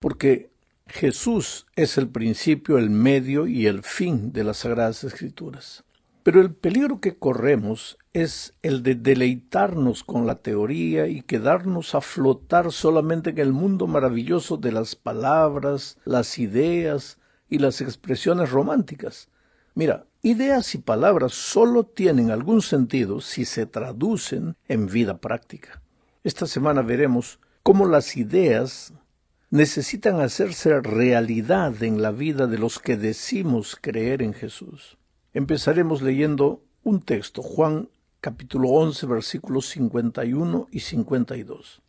porque Jesús es el principio, el medio y el fin de las Sagradas Escrituras. Pero el peligro que corremos es el de deleitarnos con la teoría y quedarnos a flotar solamente en el mundo maravilloso de las palabras, las ideas y las expresiones románticas. Mira, ideas y palabras solo tienen algún sentido si se traducen en vida práctica. Esta semana veremos cómo las ideas necesitan hacerse realidad en la vida de los que decimos creer en Jesús. Empezaremos leyendo un texto, Juan capítulo 11, versículos 51 y 52.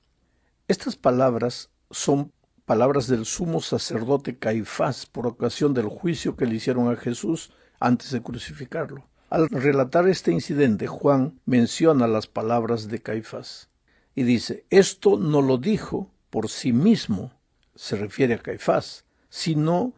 Estas palabras son palabras del sumo sacerdote Caifás por ocasión del juicio que le hicieron a Jesús antes de crucificarlo. Al relatar este incidente, Juan menciona las palabras de Caifás y dice: esto no lo dijo por sí mismo, se refiere a Caifás, sino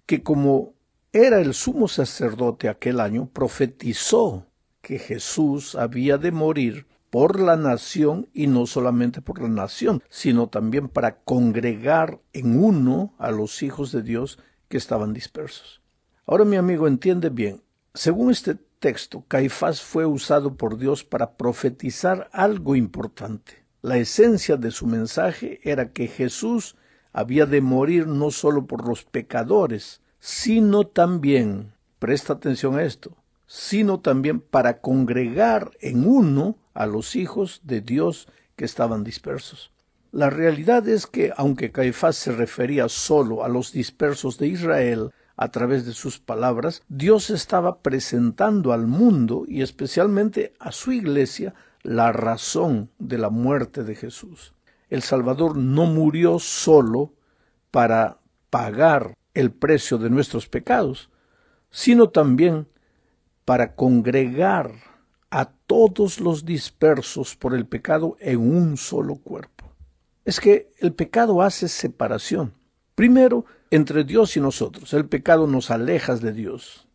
que como era el sumo sacerdote aquel año, profetizó que Jesús había de morir por la nación, y no solamente por la nación, sino también para congregar en uno a los hijos de Dios que estaban dispersos. Ahora, mi amigo, entiende bien, según este texto, Caifás fue usado por Dios para profetizar algo importante. La esencia de su mensaje era que Jesús había de morir no solo por los pecadores, sino también, presta atención a esto, sino también para congregar en uno a los hijos de Dios que estaban dispersos. La realidad es que, aunque Caifás se refería solo a los dispersos de Israel a través de sus palabras, Dios estaba presentando al mundo y especialmente a su iglesia la razón de la muerte de Jesús. El Salvador no murió solo para pagar el precio de nuestros pecados, sino también para congregar a todos los dispersos por el pecado en un solo cuerpo. Es que el pecado hace separación. Primero, entre Dios y nosotros. El pecado nos aleja de Dios.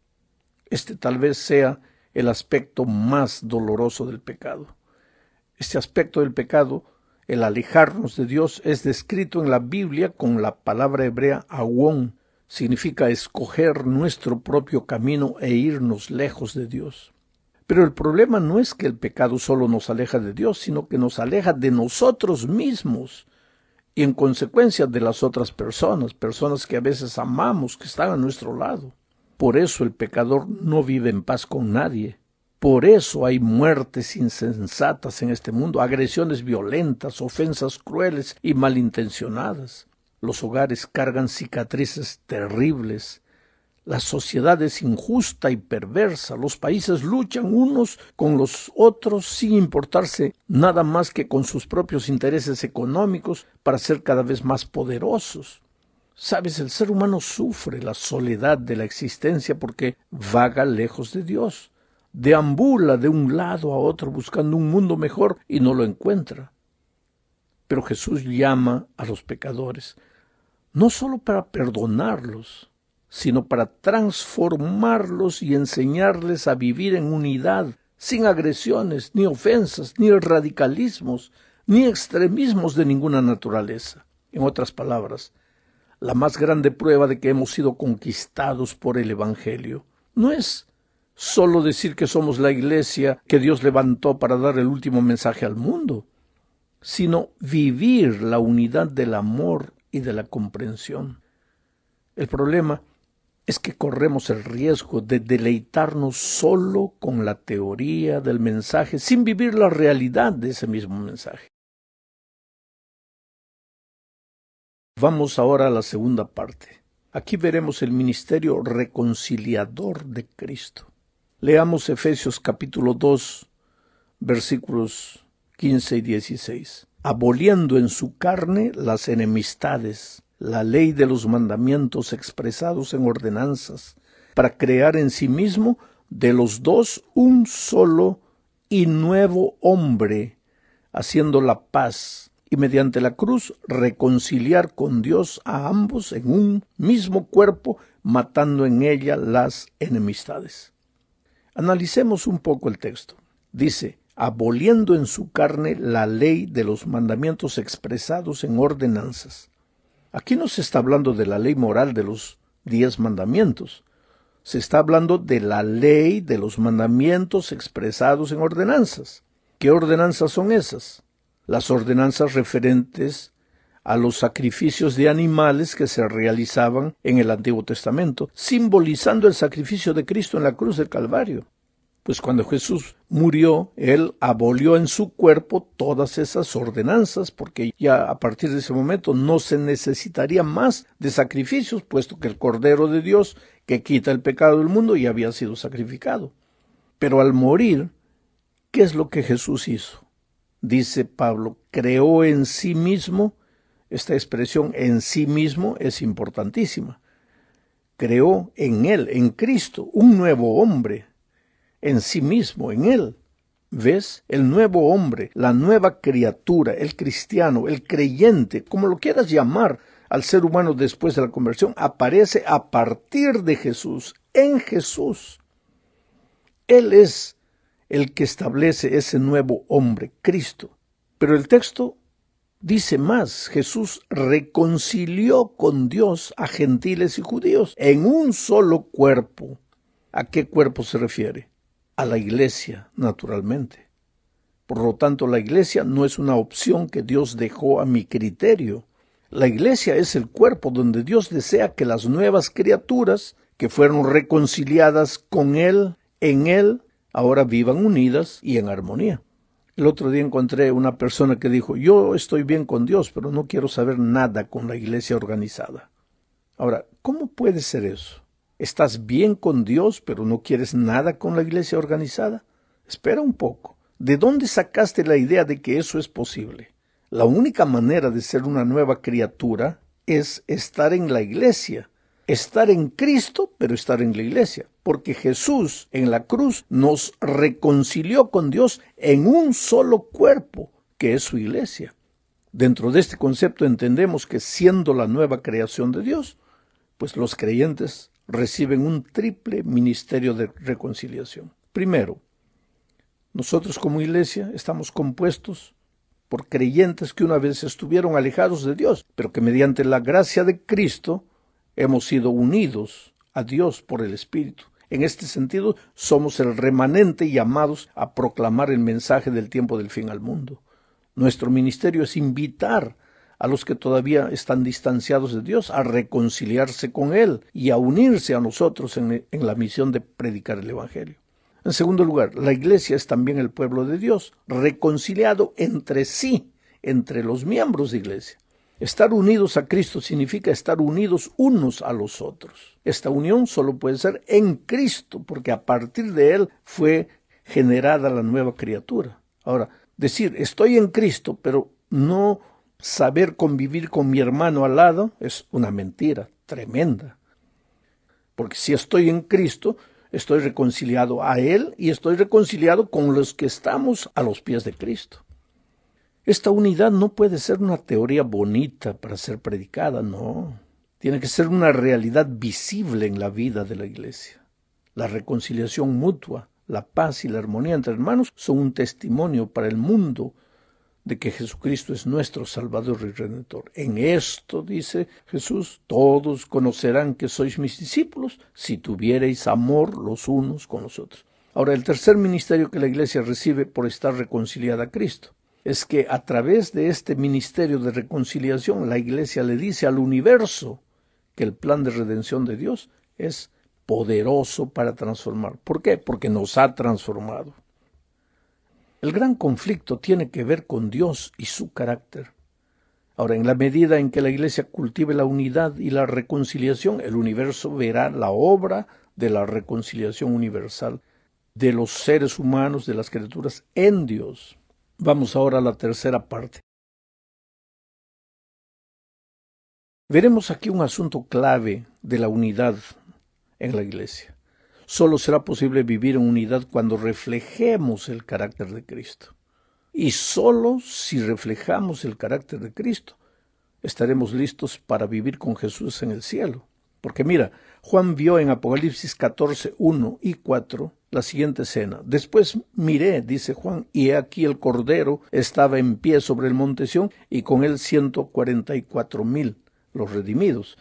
Este tal vez sea el aspecto más doloroso del pecado. Este aspecto del pecado, el alejarnos de Dios, es descrito en la Biblia con la palabra hebrea awón. Significa escoger nuestro propio camino e irnos lejos de Dios. Pero el problema no es que el pecado solo nos aleja de Dios, sino que nos aleja de nosotros mismos y en consecuencia de las otras personas que a veces amamos, que están a nuestro lado. Por eso el pecador no vive en paz con nadie. Por eso hay muertes insensatas en este mundo, agresiones violentas, ofensas crueles y malintencionadas. Los hogares cargan cicatrices terribles. La sociedad es injusta y perversa. Los países luchan unos con los otros sin importarse nada más que con sus propios intereses económicos para ser cada vez más poderosos. Sabes, el ser humano sufre la soledad de la existencia porque vaga lejos de Dios. Deambula de un lado a otro buscando un mundo mejor y no lo encuentra. Pero Jesús llama a los pecadores no solo para perdonarlos, sino para transformarlos y enseñarles a vivir en unidad, sin agresiones, ni ofensas, ni radicalismos, ni extremismos de ninguna naturaleza. En otras palabras, la más grande prueba de que hemos sido conquistados por el Evangelio no es solo decir que somos la iglesia que Dios levantó para dar el último mensaje al mundo, sino vivir la unidad del amor y de la comprensión. El problema es que corremos el riesgo de deleitarnos solo con la teoría del mensaje sin vivir la realidad de ese mismo mensaje. Vamos ahora a la segunda parte. Aquí veremos el ministerio reconciliador de Cristo. Leamos Efesios capítulo 2, versículos 15 y 16. Aboliendo en su carne las enemistades, la ley de los mandamientos expresados en ordenanzas, para crear en sí mismo de los dos un solo y nuevo hombre, haciendo la paz, y mediante la cruz reconciliar con Dios a ambos en un mismo cuerpo, matando en ella las enemistades. Analicemos un poco el texto. Dice: aboliendo en su carne la ley de los mandamientos expresados en ordenanzas. Aquí no se está hablando de la ley moral de los 10 mandamientos. Se está hablando de la ley de los mandamientos expresados en ordenanzas. ¿Qué ordenanzas son esas? Las ordenanzas referentes a los sacrificios de animales que se realizaban en el Antiguo Testamento, simbolizando el sacrificio de Cristo en la cruz del Calvario. Pues cuando Jesús murió, Él abolió en su cuerpo todas esas ordenanzas, porque ya a partir de ese momento no se necesitaría más de sacrificios, puesto que el Cordero de Dios, que quita el pecado del mundo, ya había sido sacrificado. Pero al morir, ¿qué es lo que Jesús hizo? Dice Pablo, creó en sí mismo. Esta expresión en sí mismo es importantísima. Creó en Él, en Cristo, un nuevo hombre, en sí mismo, en Él. ¿Ves? El nuevo hombre, la nueva criatura, el cristiano, el creyente, como lo quieras llamar al ser humano después de la conversión, aparece a partir de Jesús, en Jesús. Él es el que establece ese nuevo hombre, Cristo. Pero el texto dice más, Jesús reconcilió con Dios a gentiles y judíos en un solo cuerpo. ¿A qué cuerpo se refiere? A la iglesia, naturalmente. Por lo tanto, la iglesia no es una opción que Dios dejó a mi criterio. La iglesia es el cuerpo donde Dios desea que las nuevas criaturas que fueron reconciliadas con Él, en Él, ahora vivan unidas y en armonía. El otro día encontré una persona que dijo, yo estoy bien con Dios, pero no quiero saber nada con la iglesia organizada. Ahora, ¿cómo puede ser eso? ¿Estás bien con Dios, pero no quieres nada con la iglesia organizada? Espera un poco. ¿De dónde sacaste la idea de que eso es posible? La única manera de ser una nueva criatura es estar en la iglesia. Estar en Cristo, pero estar en la iglesia. Porque Jesús en la cruz nos reconcilió con Dios en un solo cuerpo, que es su iglesia. Dentro de este concepto entendemos que siendo la nueva creación de Dios, pues los creyentes reciben un triple ministerio de reconciliación. Primero, nosotros como iglesia estamos compuestos por creyentes que una vez estuvieron alejados de Dios, pero que mediante la gracia de Cristo hemos sido unidos a Dios por el Espíritu. En este sentido, somos el remanente llamados a proclamar el mensaje del tiempo del fin al mundo. Nuestro ministerio es invitar a los que todavía están distanciados de Dios a reconciliarse con Él y a unirse a nosotros en la misión de predicar el Evangelio. En segundo lugar, la iglesia es también el pueblo de Dios, reconciliado entre sí, entre los miembros de iglesia. Estar unidos a Cristo significa estar unidos unos a los otros. Esta unión solo puede ser en Cristo, porque a partir de Él fue generada la nueva criatura. Ahora, decir estoy en Cristo, pero no saber convivir con mi hermano al lado es una mentira tremenda. Porque si estoy en Cristo, estoy reconciliado a Él y estoy reconciliado con los que estamos a los pies de Cristo. Esta unidad no puede ser una teoría bonita para ser predicada, no. Tiene que ser una realidad visible en la vida de la iglesia. La reconciliación mutua, la paz y la armonía entre hermanos son un testimonio para el mundo de que Jesucristo es nuestro Salvador y Redentor. En esto, dice Jesús, todos conocerán que sois mis discípulos si tuviereis amor los unos con los otros. Ahora, el tercer ministerio que la iglesia recibe por estar reconciliada a Cristo es que a través de este ministerio de reconciliación la iglesia le dice al universo que el plan de redención de Dios es poderoso para transformar. ¿Por qué? Porque nos ha transformado. El gran conflicto tiene que ver con Dios y su carácter. Ahora, en la medida en que la iglesia cultive la unidad y la reconciliación, el universo verá la obra de la reconciliación universal de los seres humanos, de las criaturas, en Dios. Vamos ahora a la tercera parte. Veremos aquí un asunto clave de la unidad en la iglesia. Solo será posible vivir en unidad cuando reflejemos el carácter de Cristo. Y solo si reflejamos el carácter de Cristo, estaremos listos para vivir con Jesús en el cielo. Porque mira, Juan vio en Apocalipsis 14, 1 y 4 la siguiente escena. Después miré, dice Juan, y he aquí el Cordero estaba en pie sobre el monte Sión, y con él 144,000 los redimidos,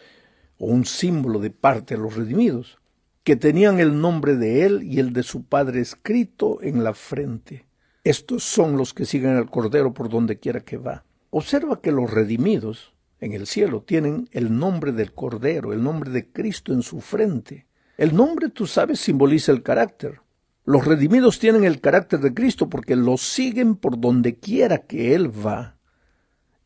o un símbolo de parte de los redimidos, que tenían el nombre de él y el de su Padre escrito en la frente. Estos son los que siguen al Cordero por donde quiera que va. Observa que los redimidos en el cielo tienen el nombre del Cordero, el nombre de Cristo en su frente. El nombre, tú sabes, simboliza el carácter. Los redimidos tienen el carácter de Cristo porque lo siguen por donde quiera que Él va.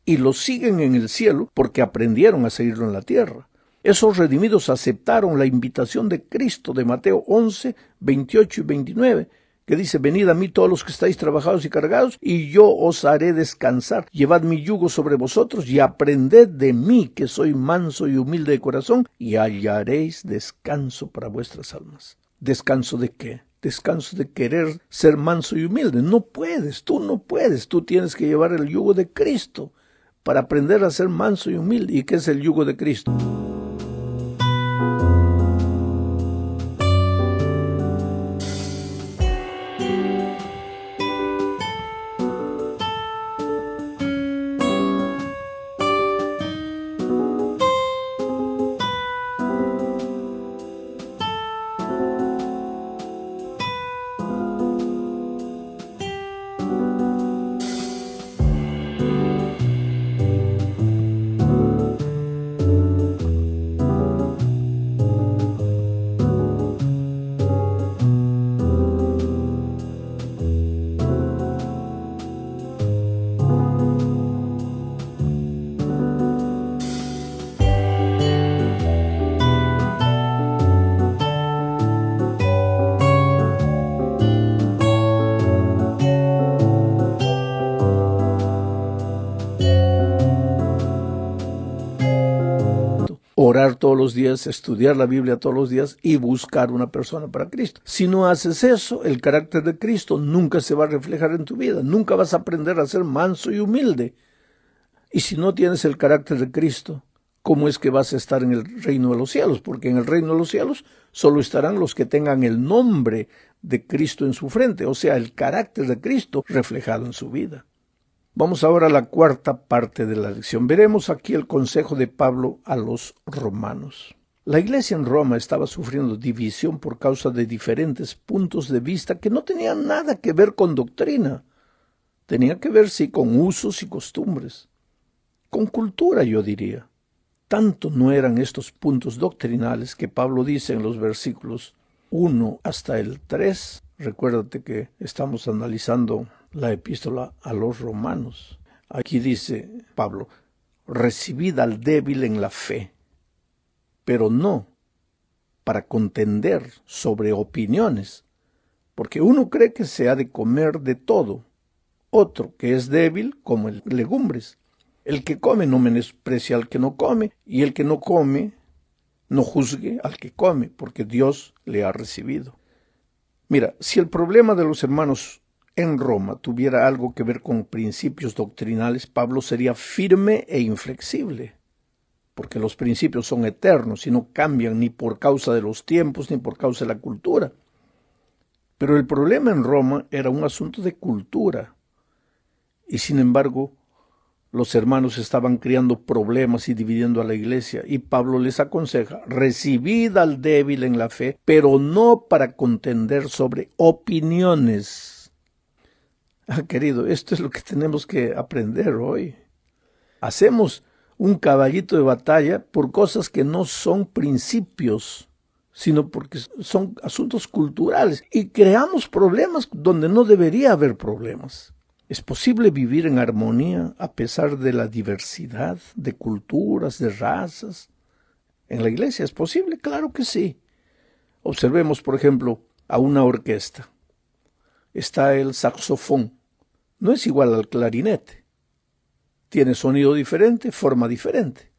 Y lo siguen en el cielo porque aprendieron a seguirlo en la tierra. Esos redimidos aceptaron la invitación de Cristo de Mateo 11, 28 y 29, que dice: venid a mí todos los que estáis trabajados y cargados, y yo os haré descansar. Llevad mi yugo sobre vosotros y aprended de mí, que soy manso y humilde de corazón, y hallaréis descanso para vuestras almas. ¿Descanso de qué? Descanso de querer ser manso y humilde. No puedes, tú tienes que llevar el yugo de Cristo para aprender a ser manso y humilde. ¿Y qué es el yugo de Cristo? Orar todos los días, estudiar la Biblia todos los días y buscar una persona para Cristo. Si no haces eso, el carácter de Cristo nunca se va a reflejar en tu vida. Nunca vas a aprender a ser manso y humilde. Y si no tienes el carácter de Cristo, ¿cómo es que vas a estar en el reino de los cielos? Porque en el reino de los cielos solo estarán los que tengan el nombre de Cristo en su frente, o sea, el carácter de Cristo reflejado en su vida. Vamos ahora a la cuarta parte de la lección. Veremos aquí el consejo de Pablo a los romanos. La iglesia en Roma estaba sufriendo división por causa de diferentes puntos de vista que no tenían nada que ver con doctrina. Tenía que ver, sí, con usos y costumbres. Con cultura, yo diría. Tanto no eran estos puntos doctrinales que Pablo dice en los versículos 1 hasta el 3. Recuérdate que estamos analizando la epístola a los romanos. Aquí dice Pablo: recibid al débil en la fe, pero no para contender sobre opiniones, porque uno cree que se ha de comer de todo, otro que es débil come legumbres. El que come no menosprecia al que no come, y el que no come no juzgue al que come, porque Dios le ha recibido. Mira, si el problema de los hermanos en Roma tuviera algo que ver con principios doctrinales, Pablo sería firme e inflexible, porque los principios son eternos y no cambian ni por causa de los tiempos ni por causa de la cultura. Pero el problema en Roma era un asunto de cultura, y sin embargo los hermanos estaban creando problemas y dividiendo a la iglesia, y Pablo les aconseja: recibid al débil en la fe, pero no para contender sobre opiniones. Querido, esto es lo que tenemos que aprender hoy. Hacemos un caballito de batalla por cosas que no son principios, sino porque son asuntos culturales, y creamos problemas donde no debería haber problemas. ¿Es posible vivir en armonía a pesar de la diversidad de culturas, de razas? ¿En la iglesia es posible? Claro que sí. Observemos, por ejemplo, a una orquesta. Está el saxofón. No es igual al clarinete. Tiene sonido diferente, forma diferente.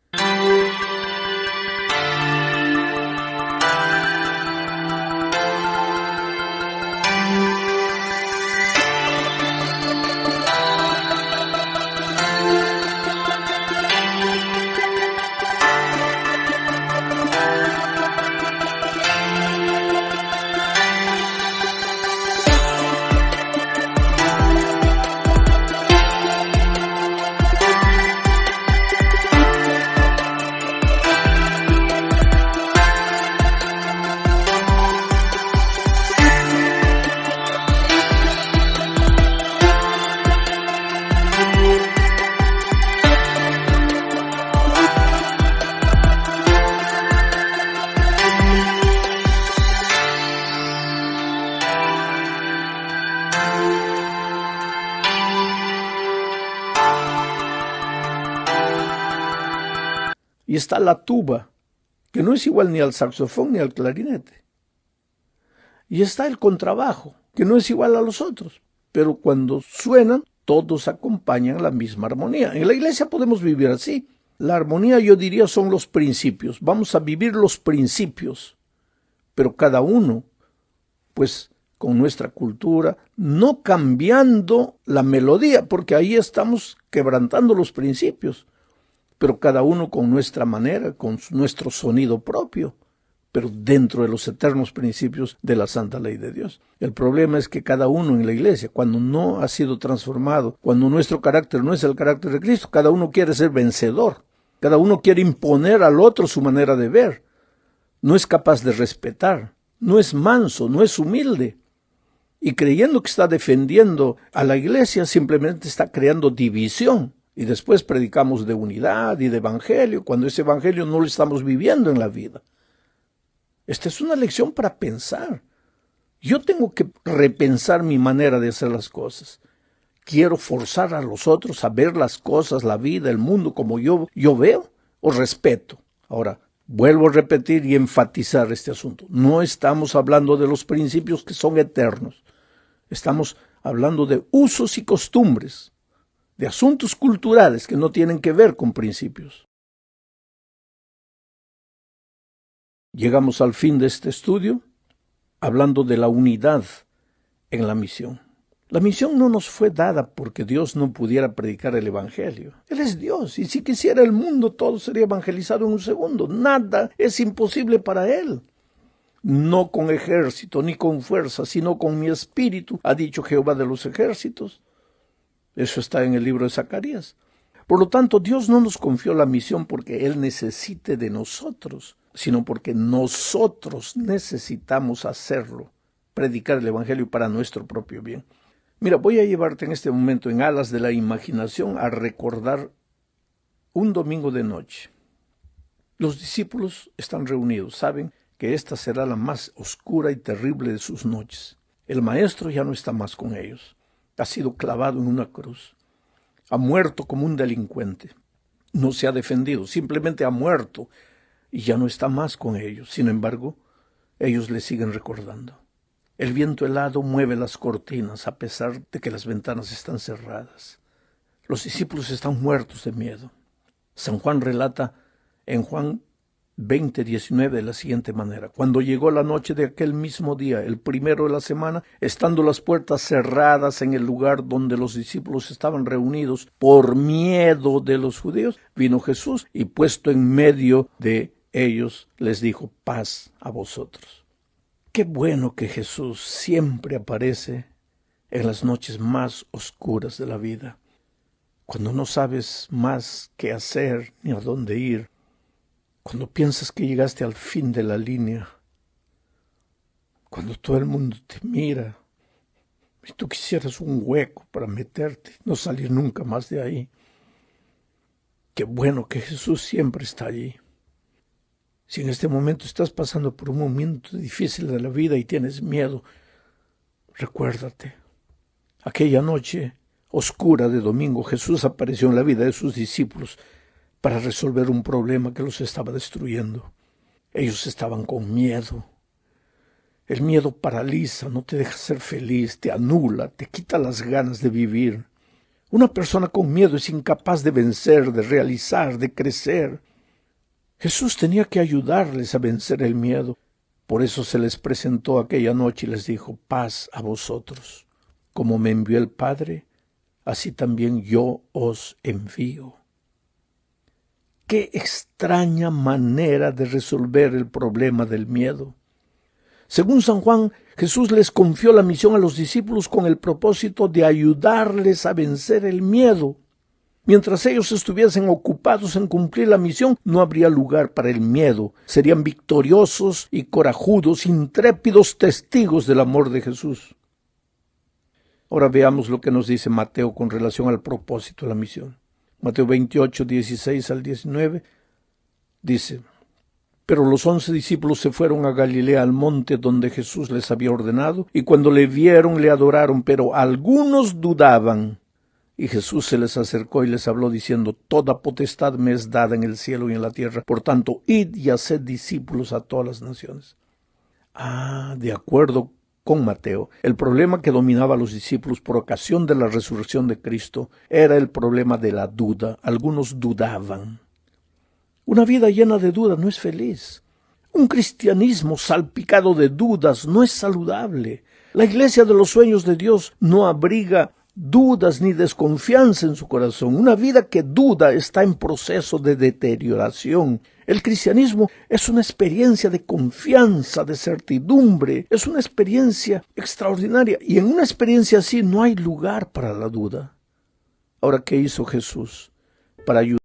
Y está la tuba, que no es igual ni al saxofón ni al clarinete. Y está el contrabajo, que no es igual a los otros. Pero cuando suenan, todos acompañan la misma armonía. En la iglesia podemos vivir así. La armonía, yo diría, son los principios. Vamos a vivir los principios. Pero cada uno, pues, con nuestra cultura, no cambiando la melodía, porque ahí estamos quebrantando los principios. Pero cada uno con nuestra manera, con nuestro sonido propio, pero dentro de los eternos principios de la santa ley de Dios. El problema es que cada uno en la iglesia, cuando no ha sido transformado, cuando nuestro carácter no es el carácter de Cristo, cada uno quiere ser vencedor, cada uno quiere imponer al otro su manera de ver, no es capaz de respetar, no es manso, no es humilde, y creyendo que está defendiendo a la iglesia, simplemente está creando división. Y después predicamos de unidad y de evangelio, cuando ese evangelio no lo estamos viviendo en la vida. Esta es una lección para pensar. Yo tengo que repensar mi manera de hacer las cosas. Quiero forzar a los otros a ver las cosas, la vida, el mundo como yo veo o respeto. Ahora, vuelvo a repetir y enfatizar este asunto. No estamos hablando de los principios que son eternos. Estamos hablando de usos y costumbres, de asuntos culturales que no tienen que ver con principios. Llegamos al fin de este estudio hablando de la unidad en la misión. La misión no nos fue dada porque Dios no pudiera predicar el Evangelio. Él es Dios, y si quisiera el mundo todo sería evangelizado en un segundo. Nada es imposible para Él. No con ejército ni con fuerza, sino con mi espíritu, ha dicho Jehová de los ejércitos. Eso está en el libro de Zacarías. Por lo tanto, Dios no nos confió la misión porque Él necesite de nosotros, sino porque nosotros necesitamos hacerlo, predicar el Evangelio para nuestro propio bien. Mira, voy a llevarte en este momento en alas de la imaginación a recordar un domingo de noche. Los discípulos están reunidos, saben que esta será la más oscura y terrible de sus noches. El maestro ya no está más con ellos. Ha sido clavado en una cruz. Ha muerto como un delincuente. No se ha defendido, simplemente ha muerto y ya no está más con ellos. Sin embargo, ellos le siguen recordando. El viento helado mueve las cortinas a pesar de que las ventanas están cerradas. Los discípulos están muertos de miedo. San Juan relata en Juan 20:19 de la siguiente manera: cuando llegó la noche de aquel mismo día, el primero de la semana, estando las puertas cerradas en el lugar donde los discípulos estaban reunidos por miedo de los judíos, vino Jesús y puesto en medio de ellos les dijo: paz a vosotros. Qué bueno que Jesús siempre aparece en las noches más oscuras de la vida, cuando no sabes más qué hacer ni a dónde ir, cuando piensas que llegaste al fin de la línea, cuando todo el mundo te mira y tú quisieras un hueco para meterte, no salir nunca más de ahí. Qué bueno que Jesús siempre está allí. Si en este momento estás pasando por un momento difícil de la vida y tienes miedo, recuérdate, aquella noche oscura de domingo Jesús apareció en la vida de sus discípulos para resolver un problema que los estaba destruyendo. Ellos estaban con miedo. El miedo paraliza, no te deja ser feliz, te anula, te quita las ganas de vivir. Una persona con miedo es incapaz de vencer, de realizar, de crecer. Jesús tenía que ayudarles a vencer el miedo. Por eso se les presentó aquella noche y les dijo: paz a vosotros. Como me envió el Padre, así también yo os envío. Qué extraña manera de resolver el problema del miedo. Según San Juan, Jesús les confió la misión a los discípulos con el propósito de ayudarles a vencer el miedo. Mientras ellos estuviesen ocupados en cumplir la misión, no habría lugar para el miedo. Serían victoriosos y corajudos, intrépidos testigos del amor de Jesús. Ahora veamos lo que nos dice Mateo con relación al propósito de la misión. Mateo 28, 16 al 19, dice: pero los 11 discípulos se fueron a Galilea, al monte donde Jesús les había ordenado, y cuando le vieron le adoraron, pero algunos dudaban. Y Jesús se les acercó y les habló diciendo: toda potestad me es dada en el cielo y en la tierra. Por tanto, id y haced discípulos a todas las naciones. De acuerdo con Mateo, el problema que dominaba a los discípulos por ocasión de la resurrección de Cristo era el problema de la duda. Algunos dudaban. Una vida llena de dudas no es feliz. Un cristianismo salpicado de dudas no es saludable. La iglesia de los sueños de Dios no abriga dudas ni desconfianza en su corazón. Una vida que duda está en proceso de deterioración. El cristianismo es una experiencia de confianza, de certidumbre. Es una experiencia extraordinaria. Y en una experiencia así no hay lugar para la duda. Ahora, ¿qué hizo Jesús para ayudar